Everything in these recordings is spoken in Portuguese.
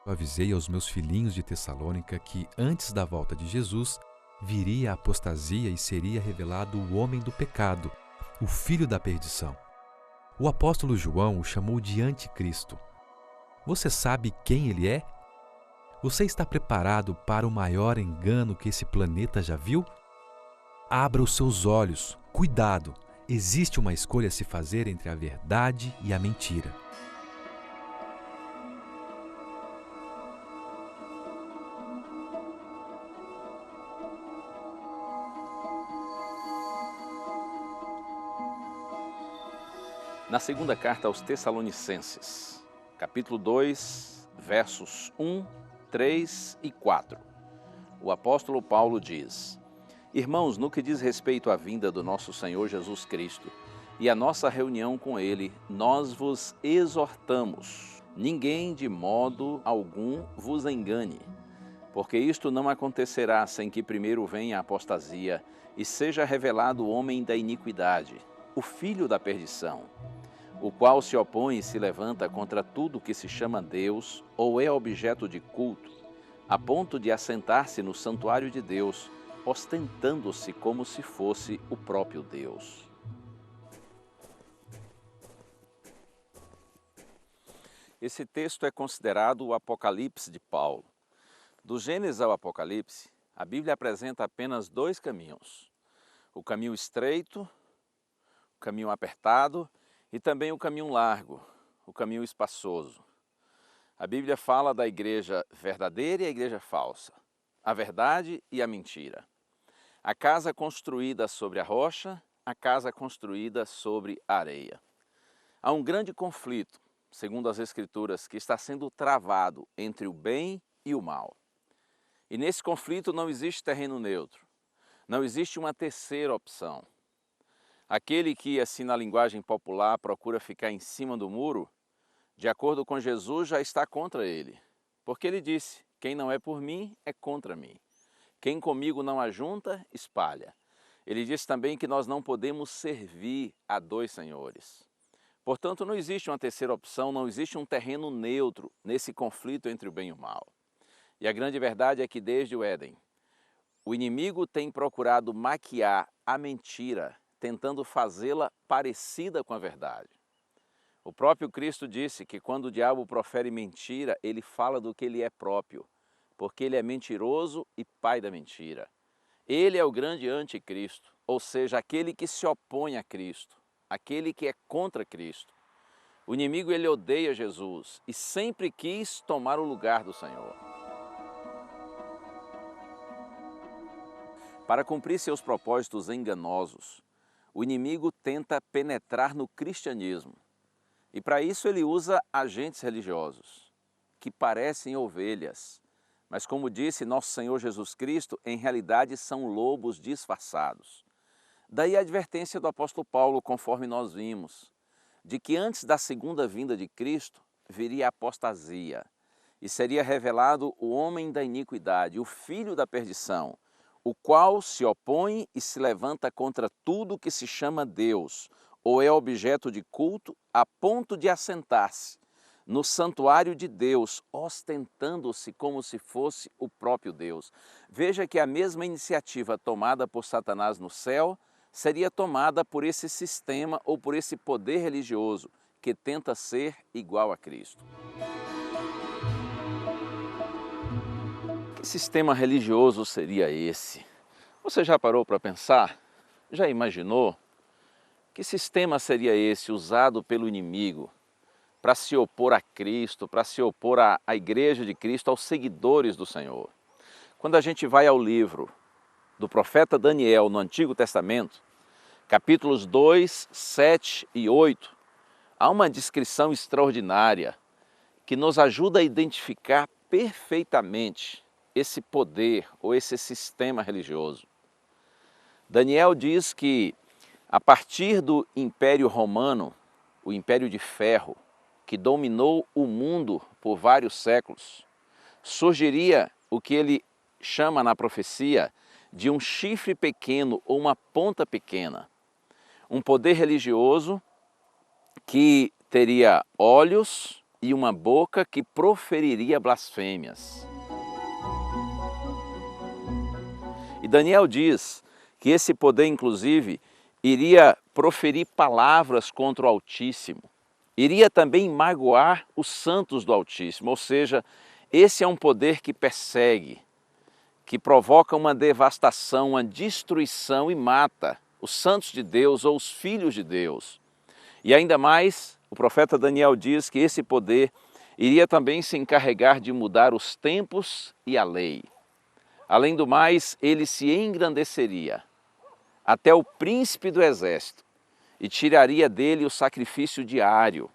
Eu avisei aos meus filhinhos de Tessalônica que, antes da volta de Jesus, viria a apostasia e seria revelado o homem do pecado, o filho da perdição. O apóstolo João o chamou de Anticristo. Você sabe quem ele é? Você está preparado para o maior engano que esse planeta já viu? Abra os seus olhos. Cuidado! Existe uma escolha a se fazer entre a verdade e a mentira. Na segunda carta aos Tessalonicenses, capítulo 2, versos 1, 3 e 4, o apóstolo Paulo diz: Irmãos, no que diz respeito à vinda do nosso Senhor Jesus Cristo e à nossa reunião com Ele, nós vos exortamos, ninguém de modo algum vos engane, porque isto não acontecerá sem que primeiro venha a apostasia e seja revelado o homem da iniquidade, o filho da perdição, o qual se opõe e se levanta contra tudo que se chama Deus ou é objeto de culto, a ponto de assentar-se no santuário de Deus, ostentando-se como se fosse o próprio Deus. Esse texto é considerado o Apocalipse de Paulo. Do Gênesis ao Apocalipse, a Bíblia apresenta apenas dois caminhos: o caminho estreito, o caminho apertado, e também o caminho largo, o caminho espaçoso. A Bíblia fala da igreja verdadeira e a igreja falsa, a verdade e a mentira. A casa construída sobre a rocha, a casa construída sobre a areia. Há um grande conflito, segundo as Escrituras, que está sendo travado entre o bem e o mal. E nesse conflito não existe terreno neutro, não existe uma terceira opção. Aquele que, assim na linguagem popular, procura ficar em cima do muro, de acordo com Jesus, já está contra ele. Porque ele disse: quem não é por mim, é contra mim. Quem comigo não ajunta, espalha. Ele disse também que nós não podemos servir a dois senhores. Portanto, não existe uma terceira opção, não existe um terreno neutro nesse conflito entre o bem e o mal. E a grande verdade é que desde o Éden, o inimigo tem procurado maquiar a mentira, tentando fazê-la parecida com a verdade. O próprio Cristo disse que quando o diabo profere mentira, ele fala do que ele é próprio, porque ele é mentiroso e pai da mentira. Ele é o grande anticristo, ou seja, aquele que se opõe a Cristo, aquele que é contra Cristo. O inimigo, ele odeia Jesus e sempre quis tomar o lugar do Senhor. Para cumprir seus propósitos enganosos, o inimigo tenta penetrar no cristianismo. E para isso ele usa agentes religiosos, que parecem ovelhas, mas como disse nosso Senhor Jesus Cristo, em realidade são lobos disfarçados. Daí a advertência do apóstolo Paulo, conforme nós vimos, de que antes da segunda vinda de Cristo viria a apostasia, e seria revelado o homem da iniquidade, o filho da perdição, o qual se opõe e se levanta contra tudo que se chama Deus, ou é objeto de culto, a ponto de assentar-se no santuário de Deus, ostentando-se como se fosse o próprio Deus. Veja que a mesma iniciativa tomada por Satanás no céu seria tomada por esse sistema ou por esse poder religioso que tenta ser igual a Cristo. Que sistema religioso seria esse? Você já parou para pensar? Já imaginou? Que sistema seria esse usado pelo inimigo para se opor a Cristo, para se opor à igreja de Cristo, aos seguidores do Senhor? Quando a gente vai ao livro do profeta Daniel no Antigo Testamento, capítulos 2, 7 e 8, há uma descrição extraordinária que nos ajuda a identificar perfeitamente esse poder ou esse sistema religioso. Daniel diz que a partir do Império Romano, o Império de Ferro, que dominou o mundo por vários séculos, surgiria o que ele chama na profecia de um chifre pequeno ou uma ponta pequena. Um poder religioso que teria olhos, e uma boca que proferiria blasfêmias. E Daniel diz que esse poder, inclusive, iria proferir palavras contra o Altíssimo, iria também magoar os santos do Altíssimo, ou seja, esse é um poder que persegue, que provoca uma devastação, uma destruição e mata os santos de Deus ou os filhos de Deus. E ainda mais, o profeta Daniel diz que esse poder iria também se encarregar de mudar os tempos e a lei. Além do mais, ele se engrandeceria até o príncipe do exército e tiraria dele o sacrifício diário.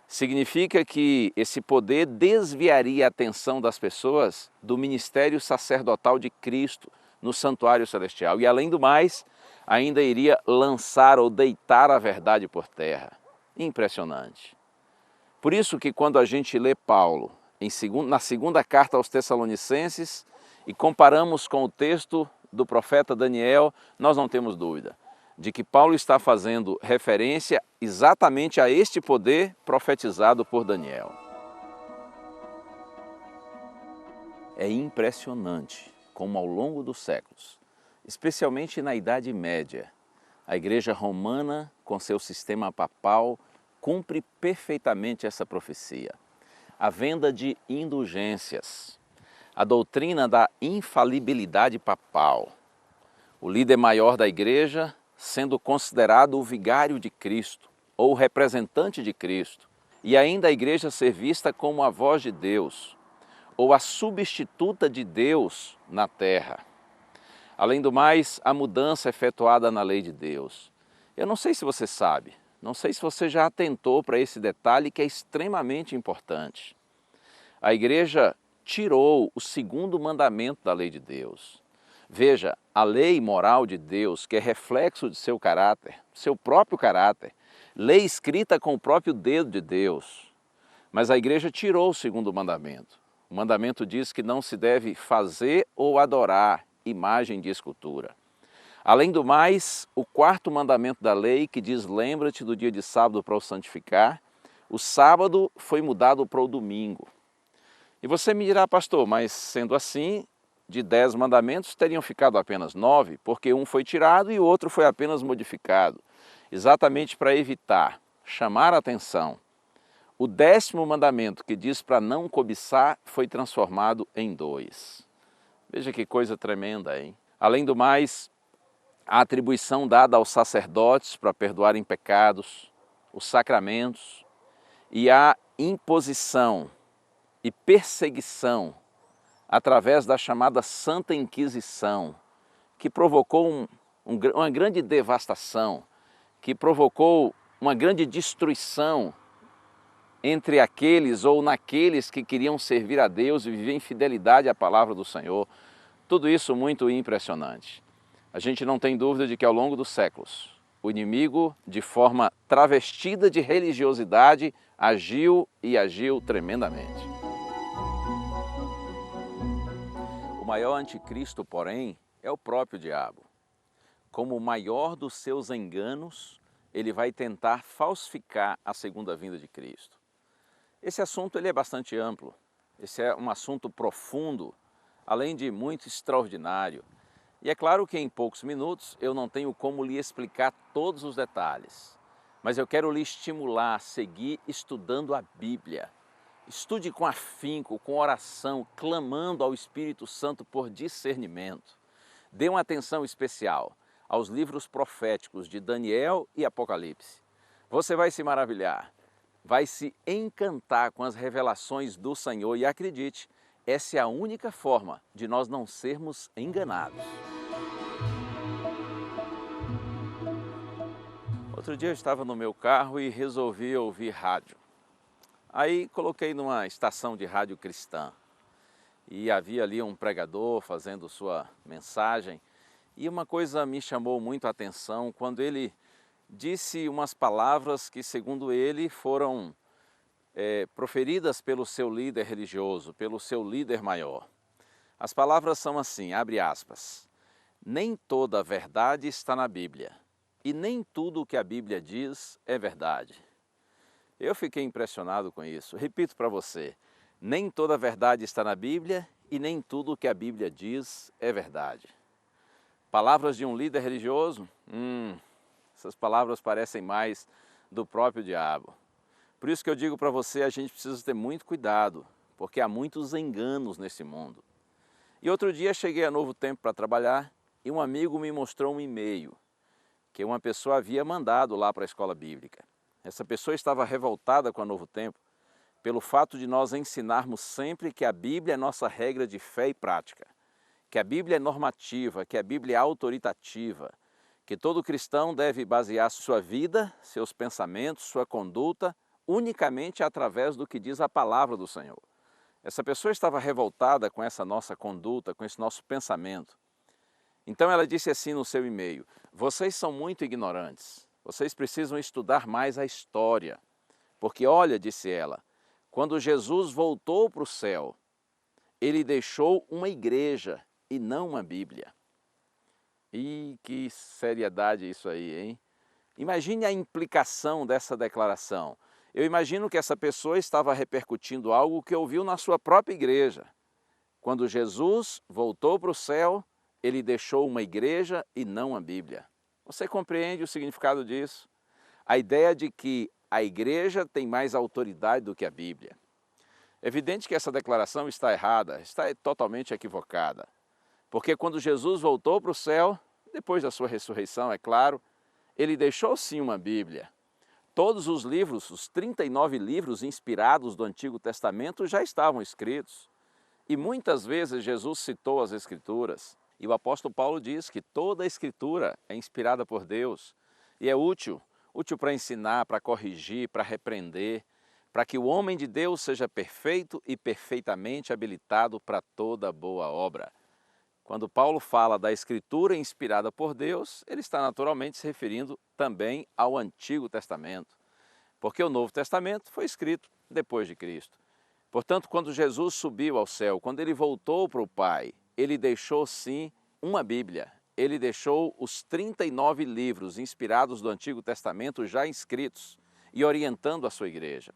Significa que esse poder desviaria a atenção das pessoas do ministério sacerdotal de Cristo no santuário celestial. E além do mais, ainda iria lançar ou deitar a verdade por terra. Impressionante. Por isso que quando a gente lê Paulo na segunda carta aos Tessalonicenses e comparamos com o texto do profeta Daniel, nós não temos dúvida de que Paulo está fazendo referência exatamente a este poder profetizado por Daniel. É impressionante como ao longo dos séculos, especialmente na Idade Média, a Igreja Romana, com seu sistema papal, cumpre perfeitamente essa profecia. A venda de indulgências, a doutrina da infalibilidade papal, o líder maior da Igreja sendo considerado o vigário de Cristo, ou o representante de Cristo, e ainda a Igreja ser vista como a voz de Deus, ou a substituta de Deus na terra. Além do mais, a mudança efetuada na lei de Deus. Eu não sei se você sabe, não sei se você já atentou para esse detalhe que é extremamente importante. A Igreja tirou o segundo mandamento da lei de Deus. Veja, a lei moral de Deus, que é reflexo de seu caráter, seu próprio caráter, lei escrita com o próprio dedo de Deus. Mas a Igreja tirou o segundo mandamento. O mandamento diz que não se deve fazer ou adorar imagem de escultura. Além do mais, o quarto mandamento da lei, que diz lembra-te do dia de sábado para o santificar, o sábado foi mudado para o domingo. E você me dirá, pastor, mas sendo assim, de 10 mandamentos teriam ficado apenas 9, porque um foi tirado e o outro foi apenas modificado, exatamente para evitar, chamar a atenção. O 10º mandamento, que diz para não cobiçar, foi transformado em 2. Veja que coisa tremenda, hein? Além do mais, a atribuição dada aos sacerdotes para perdoarem pecados, os sacramentos e a imposição e perseguição através da chamada Santa Inquisição, que provocou uma grande devastação, que provocou uma grande destruição entre aqueles ou naqueles que queriam servir a Deus e viver em fidelidade à palavra do Senhor. Tudo isso muito impressionante. A gente não tem dúvida de que ao longo dos séculos, o inimigo, de forma travestida de religiosidade, agiu e agiu tremendamente. O maior anticristo, porém, é o próprio diabo. Como o maior dos seus enganos, ele vai tentar falsificar a segunda vinda de Cristo. Esse assunto ele é bastante amplo, esse é um assunto profundo, além de muito extraordinário. E é claro que em poucos minutos eu não tenho como lhe explicar todos os detalhes, mas eu quero lhe estimular a seguir estudando a Bíblia. Estude com afinco, com oração, clamando ao Espírito Santo por discernimento. Dê uma atenção especial aos livros proféticos de Daniel e Apocalipse. Você vai se maravilhar, vai se encantar com as revelações do Senhor e acredite, essa é a única forma de nós não sermos enganados. Outro dia eu estava no meu carro e resolvi ouvir rádio. Aí coloquei numa estação de rádio cristã e havia ali um pregador fazendo sua mensagem e uma coisa me chamou muito a atenção quando ele disse umas palavras que, segundo ele, foram proferidas pelo seu líder religioso, pelo seu líder maior. As palavras são assim, abre aspas, nem toda a verdade está na Bíblia e nem tudo o que a Bíblia diz é verdade. Eu fiquei impressionado com isso. Repito para você, nem toda a verdade está na Bíblia e nem tudo o que a Bíblia diz é verdade. Palavras de um líder religioso? Essas palavras parecem mais do próprio diabo. Por isso que eu digo para você, a gente precisa ter muito cuidado, porque há muitos enganos nesse mundo. E outro dia cheguei a Novo Tempo para trabalhar e um amigo me mostrou um e-mail que uma pessoa havia mandado lá para a escola bíblica. Essa pessoa estava revoltada com a Novo Tempo pelo fato de nós ensinarmos sempre que a Bíblia é nossa regra de fé e prática, que a Bíblia é normativa, que a Bíblia é autoritativa, que todo cristão deve basear sua vida, seus pensamentos, sua conduta, unicamente através do que diz a palavra do Senhor. Essa pessoa estava revoltada com essa nossa conduta, com esse nosso pensamento. Então ela disse assim no seu e-mail: vocês são muito ignorantes, vocês precisam estudar mais a história. Porque olha, disse ela, quando Jesus voltou para o céu, ele deixou uma igreja e não uma Bíblia. E que seriedade isso aí, hein? Imagine a implicação dessa declaração. Eu imagino que essa pessoa estava repercutindo algo que ouviu na sua própria igreja. Quando Jesus voltou para o céu, ele deixou uma igreja e não a Bíblia. Você compreende o significado disso? A ideia de que a igreja tem mais autoridade do que a Bíblia. É evidente que essa declaração está errada, está totalmente equivocada. Porque quando Jesus voltou para o céu, depois da sua ressurreição, é claro, ele deixou sim uma Bíblia. Todos os livros, os 39 livros inspirados do Antigo Testamento já estavam escritos. E muitas vezes Jesus citou as Escrituras. E o apóstolo Paulo diz que toda a Escritura é inspirada por Deus e é útil para ensinar, para corrigir, para repreender, para que o homem de Deus seja perfeito e perfeitamente habilitado para toda boa obra. Quando Paulo fala da Escritura inspirada por Deus, ele está naturalmente se referindo também ao Antigo Testamento, porque o Novo Testamento foi escrito depois de Cristo. Portanto, quando Jesus subiu ao céu, quando ele voltou para o Pai, ele deixou sim uma Bíblia. Ele deixou os 39 livros inspirados do Antigo Testamento já escritos e orientando a sua igreja.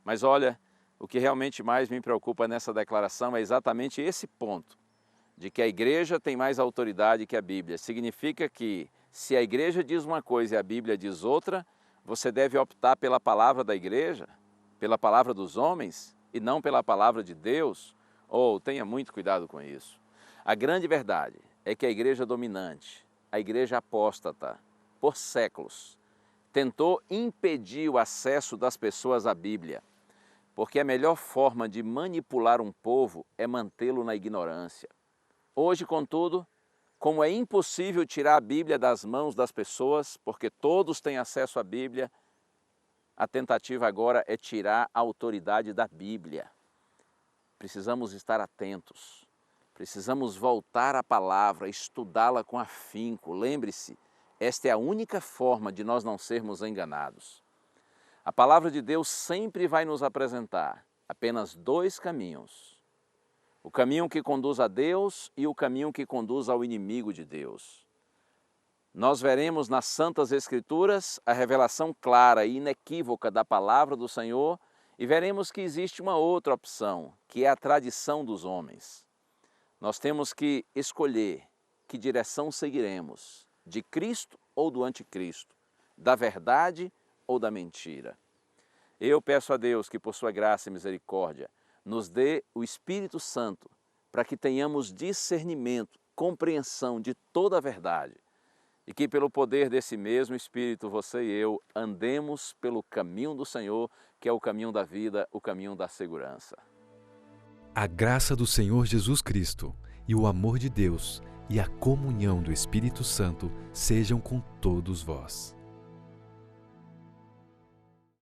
Mas olha, o que realmente mais me preocupa nessa declaração é exatamente esse ponto, de que a igreja tem mais autoridade que a Bíblia. Significa que se a igreja diz uma coisa e a Bíblia diz outra, você deve optar pela palavra da igreja, pela palavra dos homens e não pela palavra de Deus. Tenha muito cuidado com isso. A grande verdade é que a igreja dominante, a igreja apóstata, por séculos, tentou impedir o acesso das pessoas à Bíblia, porque a melhor forma de manipular um povo é mantê-lo na ignorância. Hoje, contudo, como é impossível tirar a Bíblia das mãos das pessoas, porque todos têm acesso à Bíblia, a tentativa agora é tirar a autoridade da Bíblia. Precisamos estar atentos, precisamos voltar à palavra, estudá-la com afinco. Lembre-se, esta é a única forma de nós não sermos enganados. A palavra de Deus sempre vai nos apresentar apenas dois caminhos. O caminho que conduz a Deus e o caminho que conduz ao inimigo de Deus. Nós veremos nas Santas Escrituras a revelação clara e inequívoca da palavra do Senhor e veremos que existe uma outra opção, que é a tradição dos homens. Nós temos que escolher que direção seguiremos, de Cristo ou do anticristo, da verdade ou da mentira. Eu peço a Deus que, por sua graça e misericórdia, nos dê o Espírito Santo para que tenhamos discernimento, compreensão de toda a verdade e que pelo poder desse mesmo Espírito, você e eu andemos pelo caminho do Senhor, que é o caminho da vida, o caminho da segurança. A graça do Senhor Jesus Cristo e o amor de Deus e a comunhão do Espírito Santo sejam com todos vós.